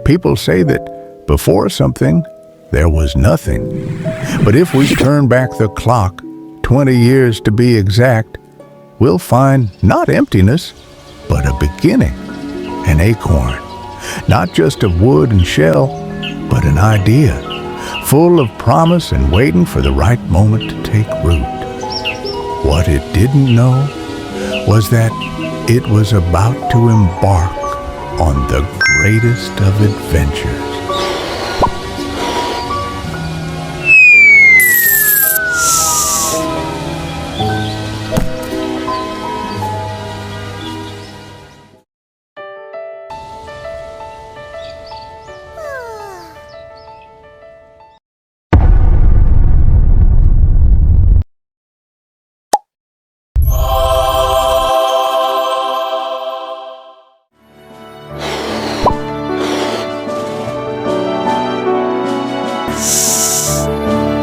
People say that before something, there was nothing. But if we turn back the clock, 20 years to be exact, we'll find not emptiness, but a beginning, an acorn. Not just of wood and shell, but an idea, full of promise and waiting for the right moment to take root. What it didn't know was that it was about to embark on the greatest of adventures.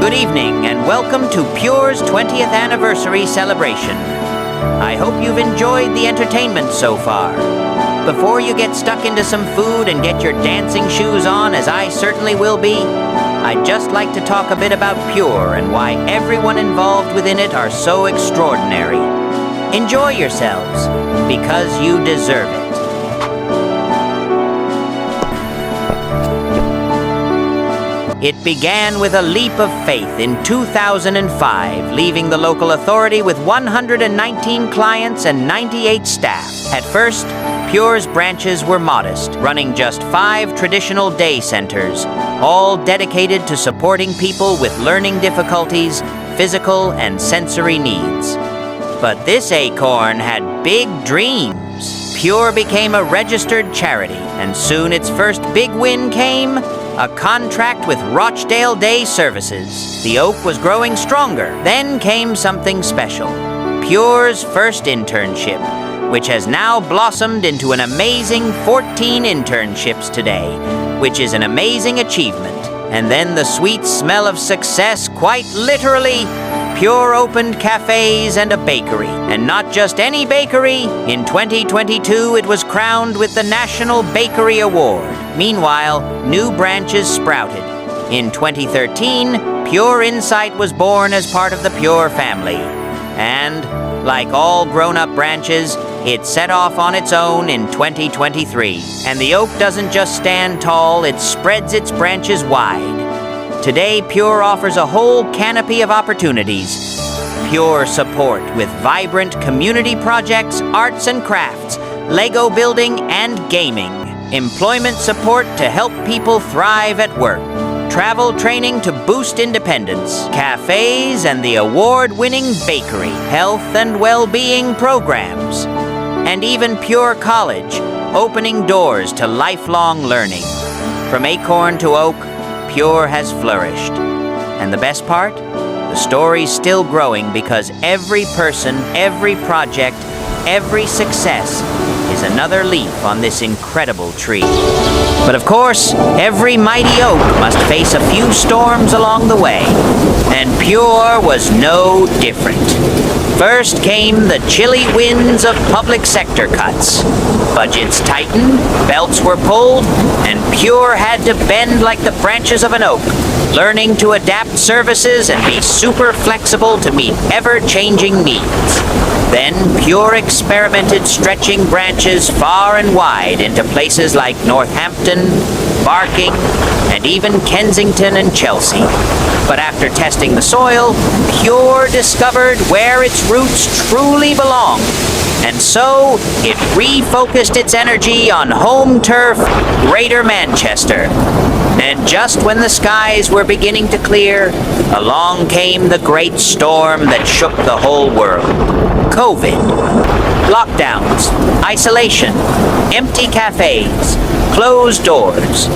Good evening and welcome to Pure's 20th anniversary celebration. I hope you've enjoyed the entertainment so far. Before you get stuck into some food and get your dancing shoes on, as I certainly will be, I'd just like to talk a bit about Pure and why everyone involved within it are so extraordinary. Enjoy yourselves, because you deserve it. It began with a leap of faith in 2005, leaving the local authority with 119 clients and 98 staff. At first, Pure's branches were modest, running just 5 traditional day centers, all dedicated to supporting people with learning difficulties, physical and sensory needs. But this acorn had big dreams. Pure became a registered charity, and soon its first big win came: a contract with Rochdale Day Services. The oak was growing stronger. Then came something special: Pure's first internship, which has now blossomed into an amazing 14 internships today, which is an amazing achievement. And then the sweet smell of success, quite literally. Pure opened cafes and a bakery, and not just any bakery. In 2022, it was crowned with the National Bakery Award. Meanwhile, new branches sprouted. In 2013, Pure Insight was born as part of the Pure family. And, like all grown-up branches, it set off on its own in 2023. And the oak doesn't just stand tall, it spreads its branches wide. Today, Pure offers a whole canopy of opportunities. Pure support with vibrant community projects, arts and crafts, Lego building and gaming. Employment support to help people thrive at work. Travel training to boost independence. Cafes and the award-winning bakery. Health and well-being programs. And even Pure College, opening doors to lifelong learning. From acorn to oak, Pure has flourished. And the best part? The story's still growing because every person, every project, every success is another leaf on this incredible tree. But of course, every mighty oak must face a few storms along the way. And Pure was no different. First came the chilly winds of public sector cuts. Budgets tightened, belts were pulled, and Pure had to bend like the branches of an oak, learning to adapt services and be super flexible to meet ever-changing needs. Then Pure experimented stretching branches far and wide into places like Northampton, Barking, and even Kensington and Chelsea. But after testing the soil, Pure discovered where its roots truly belong. And so, it refocused its energy on home turf, Greater Manchester. And just when the skies were beginning to clear, along came the great storm that shook the whole world. COVID. Lockdowns, isolation, empty cafes, closed doors.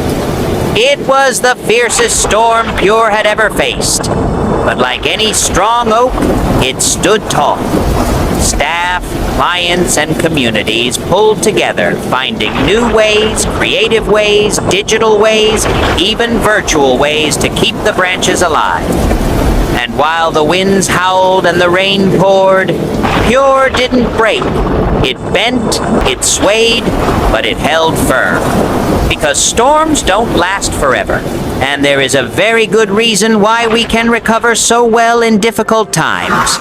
It was the fiercest storm Pure had ever faced. But like any strong oak, it stood tall. Staff, clients, and communities pulled together, finding new ways, creative ways, digital ways, even virtual ways to keep the branches alive. And while the winds howled and the rain poured, Pure didn't break. It bent, it swayed, but it held firm. Because storms don't last forever, and there is a very good reason why we can recover so well in difficult times.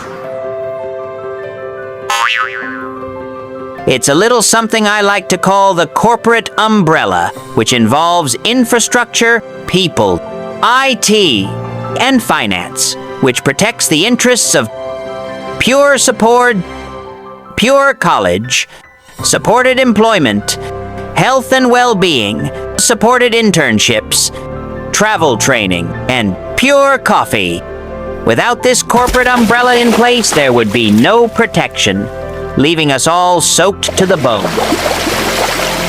It's a little something I like to call the corporate umbrella, which involves infrastructure, people, IT, and finance, which protects the interests of Pure Support, Pure College, supported employment, health and well-being, supported internships, travel training, and Pure Coffee. Without this corporate umbrella in place, there would be no protection, leaving us all soaked to the bone.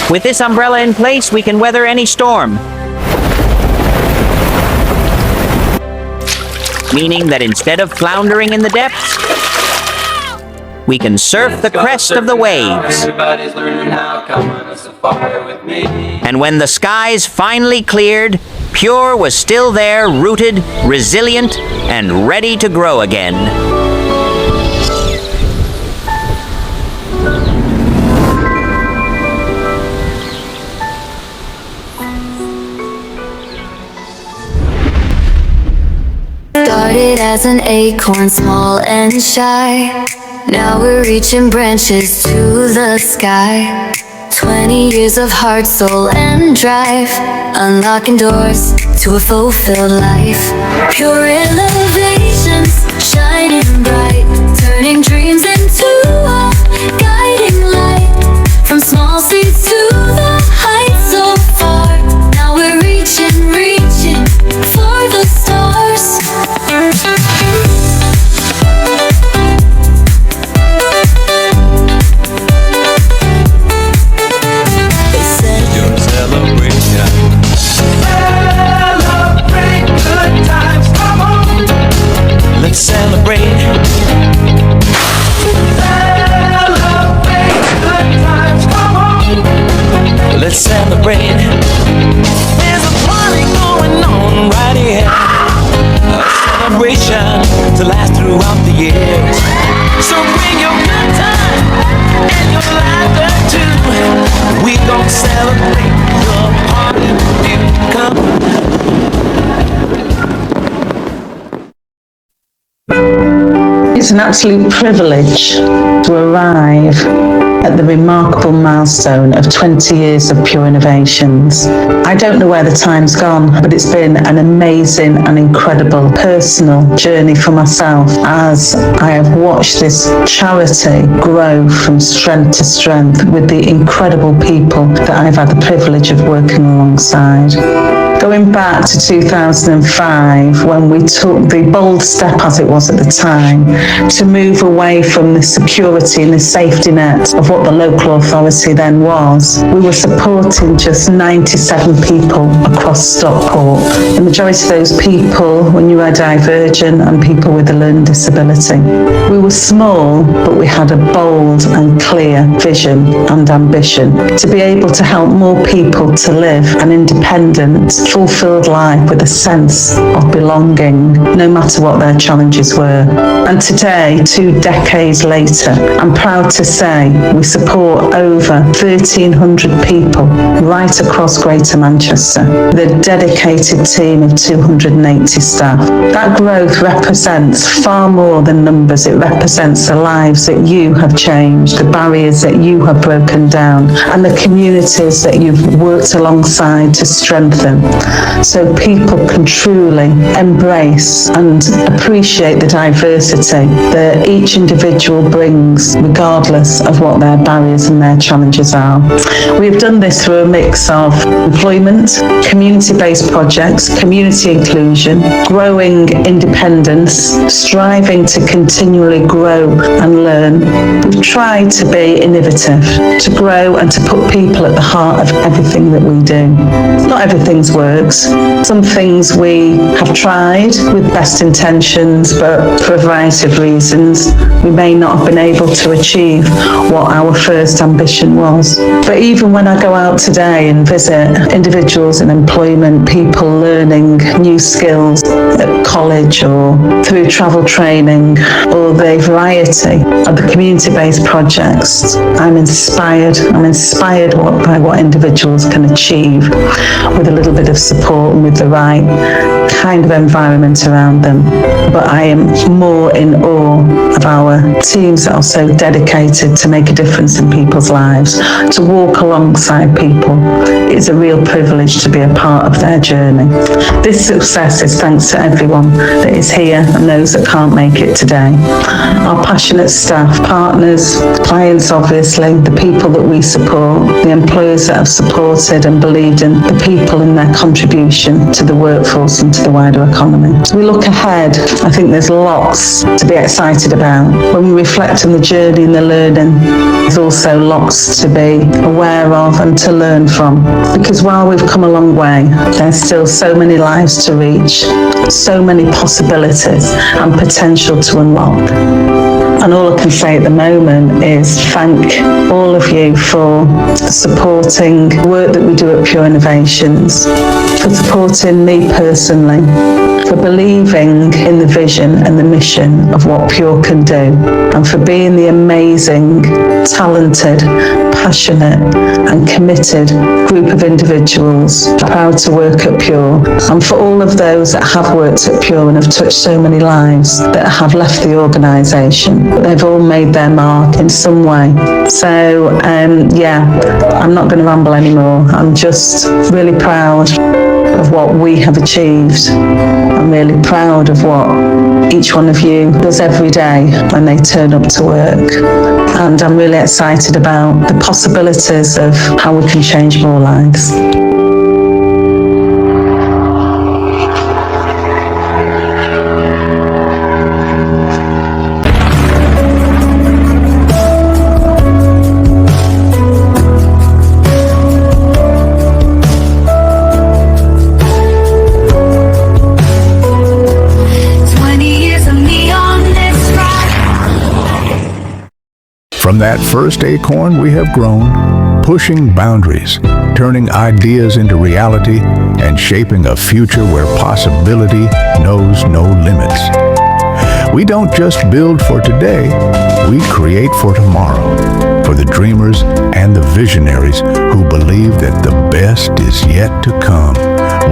With this umbrella in place, we can weather any storm. Meaning that instead of floundering in the depths, we can surf the crest of the waves. Everybody's learning how, come on a safari with me. And when the skies finally cleared, Pure was still there, rooted, resilient, and ready to grow again. Started as an acorn, small and shy. Now we're reaching branches to the sky. 20 years of heart, soul, and drive, unlocking doors to a fulfilled life. Pure innovations, shining bright, turning dreams into a guiding light. From small seeds to the heights so far, now we're reaching, reaching for the stars. Let's celebrate. Celebrate good times, come on. Let's celebrate. There's a party going on right here. A celebration to last throughout the years. So bring your good time and your laughter too. We gon' celebrate the party with you. Come. It's an absolute privilege to arrive at the remarkable milestone of 20 years of Pure Innovations. I don't know where the time's gone, but it's been an amazing and incredible personal journey for myself as I have watched this charity grow from strength to strength with the incredible people that I've had the privilege of working alongside. Going back to 2005, when we took the bold step, as it was at the time, to move away from the security and the safety net of what the local authority then was, we were supporting just 97 people across Stockport. The majority of those people were neurodivergent and people with a learning disability. We were small, but we had a bold and clear vision and ambition to be able to help more people to live an independent, fulfilled life with a sense of belonging, no matter what their challenges were. And today, 2 decades later, I'm proud to say we support over 1,300 people right across Greater Manchester with a dedicated team of 280 staff. That growth represents far more than numbers. It represents the lives that you have changed, the barriers that you have broken down, and the communities that you've worked alongside to strengthen, so people can truly embrace and appreciate the diversity that each individual brings, regardless of what their barriers and their challenges are. We have done this through a mix of employment, community-based projects, community inclusion, growing independence, striving to continually grow and learn. We've tried to be innovative, to grow and to put people at the heart of everything that we do. Not everything's works. Some things we have tried with best intentions, but for a variety of reasons, we may not have been able to achieve what our first ambition was. But even when I go out today and visit individuals in employment, people learning new skills, at college or through travel training or the variety of the community-based projects, I'm inspired. I'm inspired by what individuals can achieve with a little bit of support and with the right kind of environment around them. But I am more in awe of our teams that are so dedicated to make a difference in people's lives, to walk alongside people. It's a real privilege to be a part of their journey. This success is thanks to everyone that is here and those that can't make it today. Our passionate staff, partners, clients obviously, the people that we support, the employers that have supported and believed in the people and their contribution to the workforce and to the wider economy. As we look ahead, I think there's lots to be excited about. When we reflect on the journey and the learning, there's also lots to be aware of and to learn from. Because while we've come a long way, there's still so many lives to reach, so many possibilities and potential to unlock. And all I can say at the moment is thank all of you for supporting the work that we do at Pure Innovations, for supporting me personally, for believing in the vision and the mission of what Pure can do, and for being the amazing, talented, passionate and committed group of individuals proud to work at Pure, and for all of those that have worked at Pure and have touched so many lives that have left the organisation, but they've all made their mark in some way. So I'm not going to ramble anymore. I'm just really proud of what we have achieved. I'm really proud of what each one of you does every day when they turn up to work. And I'm really excited about the possibilities of how we can change more lives. From that first acorn we have grown, pushing boundaries, turning ideas into reality, and shaping a future where possibility knows no limits. We don't just build for today, we create for tomorrow, for the dreamers and the visionaries who believe that the best is yet to come.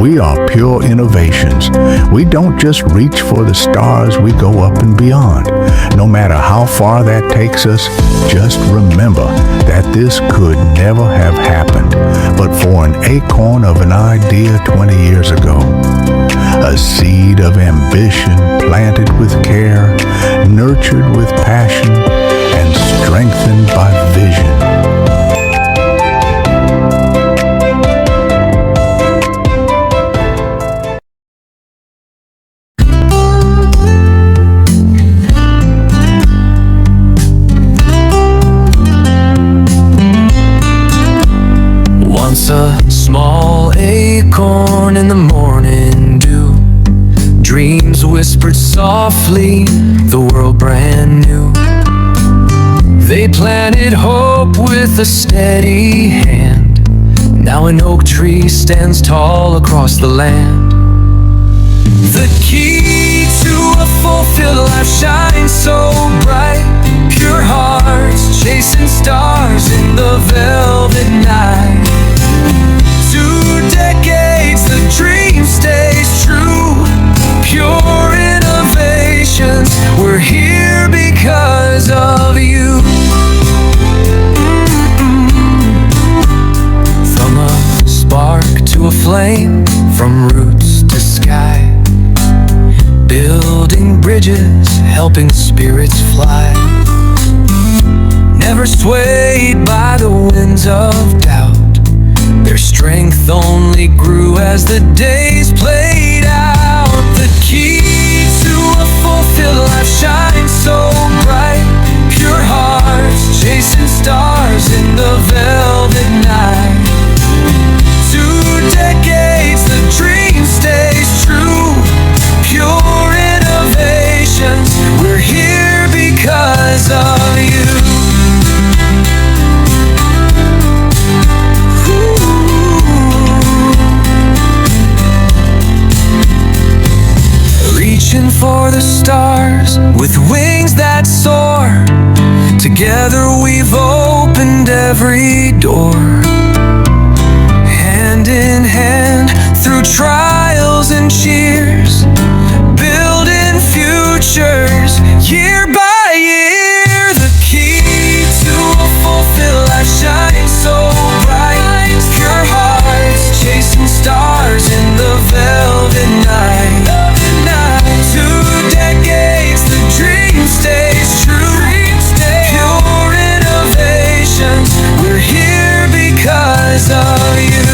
We are Pure Innovations. We don't just reach for the stars, we go up and beyond. No matter how far that takes us, just remember that this could never have happened but for an acorn of an idea 20 years ago. A seed of ambition planted with care, nurtured with passion, and strengthened by vision. A small acorn in the morning dew, dreams whispered softly, the world brand new. They planted hope with a steady hand. Now an oak tree stands tall across the land. The key to a fulfilled life shines so bright. Pure hearts chasing stars in the velvet night. 2 decades, the dream stays true. Pure Innovations, we're here because of you. From a spark to a flame, from roots to sky, building bridges, helping spirits fly. Never swayed by the winds of doubt, their strength only grew as the days played out. The key to a fulfilled life shines so bright. Pure hearts chasing stars in the velvet night. 2 decades, the dream stays true. Pure Innovations, we're here because of you. with wings that soar. Together we've opened every door, hand in hand through trials and cheers, building futures year by year. The key to a fulfilled life shines so bright, pure hearts chasing stars in the velvet night. 2 decades, the dream stays true. Pure innovations, we're here because of you.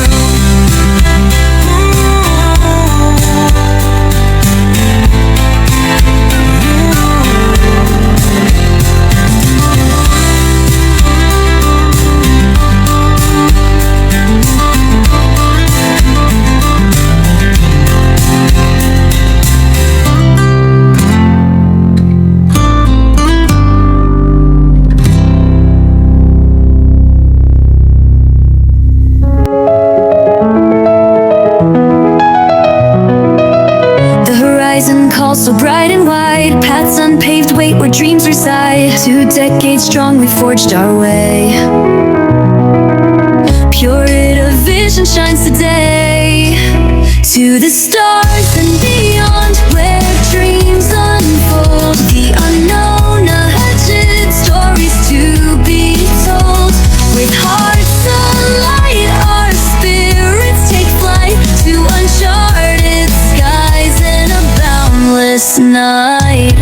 So bright and wide, paths unpaved, wait where dreams reside. 2 decades strong, we forged our way. Pure vision shines today. To the stars and beyond, where dreams unfold. The unknown ahead, stories to be told. With hearts alight, our spirits take flight to uncharted skies and a boundless night.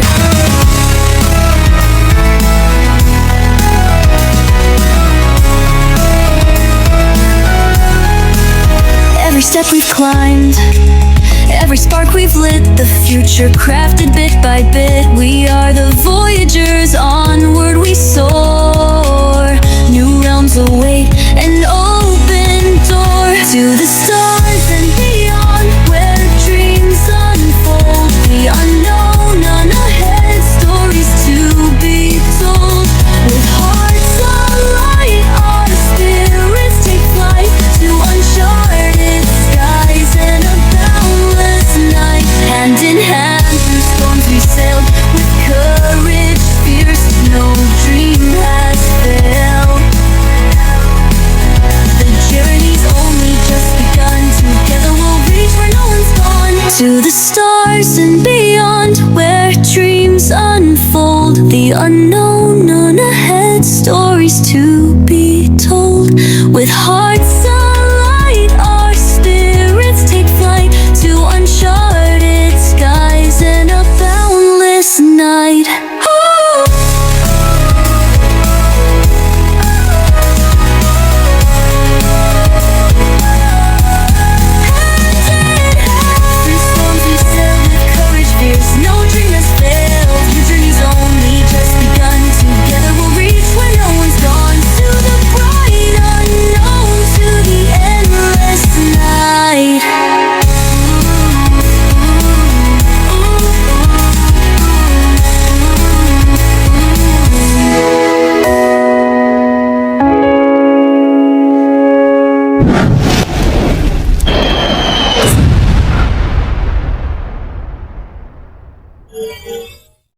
Every step we've climbed, every spark we've lit, the future crafted bit by bit. We are the voyagers, onward we soar. New realms await an open door. To the stars and beyond, where dreams unfold. The unknown ahead, stories to be told. With hearts alight, our spirits take flight to uncharted skies and a boundless night. Hand in hand through storms we sailed, with courage fierce, no dream has failed. The journey's only just begun, together we'll reach where no one's gone. To the stars and beyond, where dreams unfold. The unknown ahead, stories to be told. With heart